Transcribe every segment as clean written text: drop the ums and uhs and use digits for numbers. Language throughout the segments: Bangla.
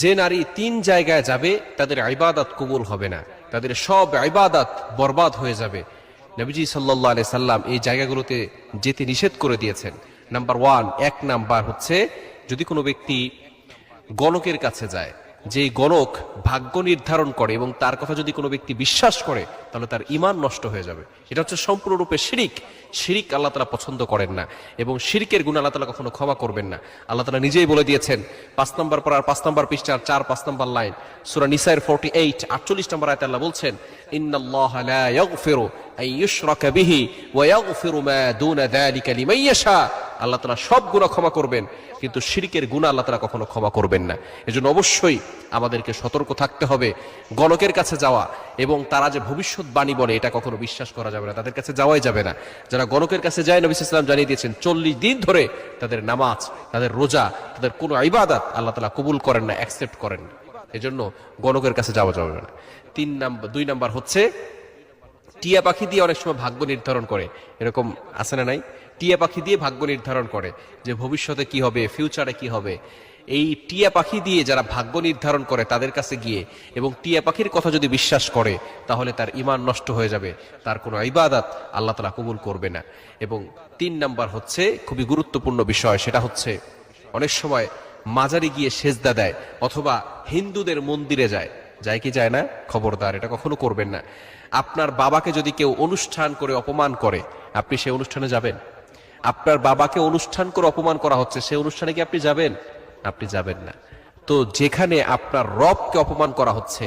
যে নারী তিন জায়গায় যাবে তাদের ইবাদত কবুল হবে না, তাদের সব ইবাদত বরবাদ হয়ে যাবে। নবীজি সাল্লাল্লাহু আলাইহি সাল্লাম এই জায়গাগুলোতে যেতে নিষেধ করে দিয়েছেন। নাম্বার 1, এক নাম্বার হচ্ছে যদি কোনো ব্যক্তি গণকের কাছে যায়, যে গণক ভাগ্য নির্ধারণ করে এবং তার কথা যদি কোনো ব্যক্তি বিশ্বাস করে তাহলে তার ঈমান নষ্ট হয়ে যাবে। এটা হচ্ছে সম্পূর্ণরূপে শিরিক। শিরিক আল্লাহ তাআলা পছন্দ করেন না এবং শিরিকের গুনাহ আল্লাহ তাআলা কখনো ক্ষমা করবেন না। আল্লাহ তাআলা নিজেই বলে দিয়েছেন 5 নম্বর পারার 5 নম্বর পৃষ্ঠার 4-5 নম্বর লাইন সূরা নিসার 48 নম্বর আয়াতে আল্লাহ বলছেন, ইন্নাল্লাহা লা ইয়াগফিরু আন ইউশরাকা বিহি ওয়া ইয়াগফিরু মা দুনা যালিকা লিমান ইয়াশা। আল্লাহ তাআলা সব গুনাহ ক্ষমা করবেন, কিন্তু শিরকের গুনাহ আল্লাহ তাআলা কখনো ক্ষমা করবেন না। এজন্য অবশ্যই আমাদেরকে সতর্ক থাকতে হবে। গণকের কাছে যাওয়া এবং তারা যে ভবিষ্যৎবাণী বলে এটা কখনো বিশ্বাস করা যাবে না, তাদের কাছে যাওয়াই যাবে না। যারা গণকের কাছে যায়, নবী সাল্লাল্লাহু আলাইহি ওয়াসাল্লাম জানিয়ে দিয়েছেন 40 দিন ধরে তাদের নামাজ, তাদের রোজা, তাদের কোনো ইবাদত আল্লাহ তাআলা কবুল করেন না, অ্যাকসেপ্ট করেন না। এজন্য গণকের কাছে যাওয়া যাবে না। 2 নাম্বার হচ্ছে টিয়া পাখি দিয়ে অনেক সময় ভাগ্য নির্ধারণ করে, এরকম আছে না নাই? টিয়া পাখি দিয়ে ভাগ্য নির্ধারণ করে যে ভবিষ্যতে কি হবে, ফিউচারে কি হবে। এই টিয়া পাখি দিয়ে যারা ভাগ্য নির্ধারণ করে তাদের কাছে গিয়ে এবং টিয়া পাখির কথা যদি বিশ্বাস করে তাহলে তার ঈমান নষ্ট হয়ে যাবে, তার কোনো ইবাদত আল্লাহ তাআলা কবুল করবে না। এবং 3 নাম্বার হচ্ছে খুবই গুরুত্বপূর্ণ বিষয়, সেটা হচ্ছে অনেক সময় মাজারে গিয়ে সেজদা দেয় অথবা হিন্দুদের মন্দিরে যায় কি যায় না? খবরদার, এটা কখনো করবেন না। আপনার বাবাকে যদি কেউ অনুষ্ঠান করে অপমান করে, আপনি সেই অনুষ্ঠানে যাবেন? আপনার বাবাকে অনুষ্ঠান করে অপমান করা হচ্ছে, সেই অনুষ্ঠানে কি আপনি যাবেন? আপনি যাবেন না। তো যেখানে আপনার রবকে অপমান করা হচ্ছে,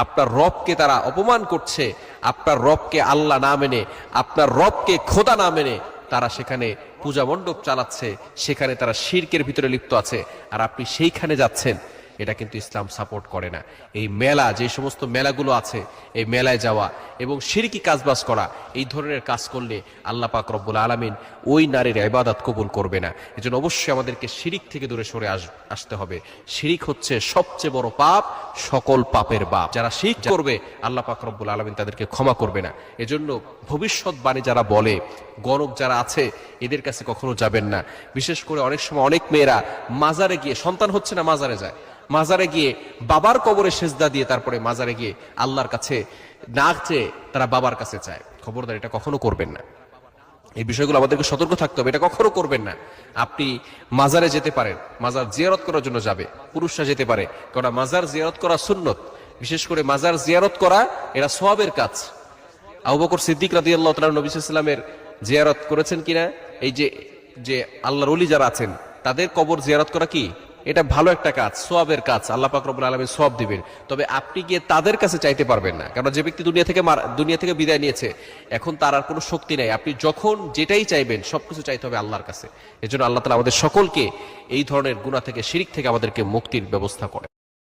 আপনার রবকে তারা অপমান করছে, আপনার রবকে আল্লাহ না মেনে, আপনার রবকে খোদা না মেনে তারা সেখানে পূজা মণ্ডপ চালাচ্ছে, সেখানে তারা শিরকের ভিতরে লিপ্ত আছে, আর আপনি সেইখানে যাচ্ছেন, এটা কিন্তু ইসলাম সাপোর্ট করে না। এই মেলা, যে সমস্ত মেলাগুলো আছে, এই মেলায় যাওয়া এবং শিরকি কাজবাজ করা, এই ধরনের কাজ করলে আল্লাহ পাক রব্বুল আলামিন ওই নারীর ইবাদত কবুল করবে না। এজন্য অবশ্যই আমাদেরকে শিরিক থেকে দূরে সরে আসতে হবে। শিরিক হচ্ছে সবচেয়ে বড় পাপ, সকল পাপের বাপ। যারা শিরক করবে আল্লাহ পাক রব্বুল আলামিন তাদেরকে ক্ষমা করবে না। এজন্য ভবিষ্যৎবাণী যারা বলে, গণক যারা আছে, এদের কাছে কখনো যাবেন না। বিশেষ করে অনেক সময় অনেক মেয়েরা মাজারে গিয়ে, সন্তান হচ্ছে না, মাজারে যায়, মাজারে গিয়ে বাবার কবরে সেজদা দিয়ে তারপরে মাজারে গিয়ে আল্লাহর কাছে না চেয়ে তারা বাবার কাছে চায়। খবরদার, এটা কখনো করবেন না। এই বিষয়গুলো আমাদেরকে সতর্ক থাকতে হবে, এটা কখনো করবেন না। আপনি মাজারে যেতে পারেন, মাজার জিয়ারত করার জন্য যাবে, পুরুষরা যেতে পারে, কারণ মাজার জিয়ারত করা সুন্নত। বিশেষ করে মাজার জিয়ারত করা এটা সওয়াবের কাজ। আবু বকর সিদ্দিক রাদিয়াল্লাহু তাআলা নবী সাল্লাল্লাহু আলাইহি ওয়াসাল্লামের জিয়ারত করেছেন কিনা? এই যে আল্লাহর ওলি যারা আছেন তাদের কবর জিয়ারত করা কি? এটা ভালো একটা কাজ, সওয়াবের কাজ, আল্লাহ পাক রব্বুল আলামিন সওয়াব দিবেন। তবে আপনি গিয়ে তাদের কাছে চাইতে পারবেন না, কারণ যে ব্যক্তি দুনিয়া থেকে বিদায় নিয়েছে, এখন তার আর কোনো শক্তি নাই। আপনি যখন যেটাই চাইবেন সবকিছু চাইতে হবে আল্লাহর কাছে। এজন্য আল্লাহ তাআলা আমাদের সকলকে এই ধরনের গুনাহ থেকে, শিরক থেকে আমাদেরকে মুক্তির ব্যবস্থা করে।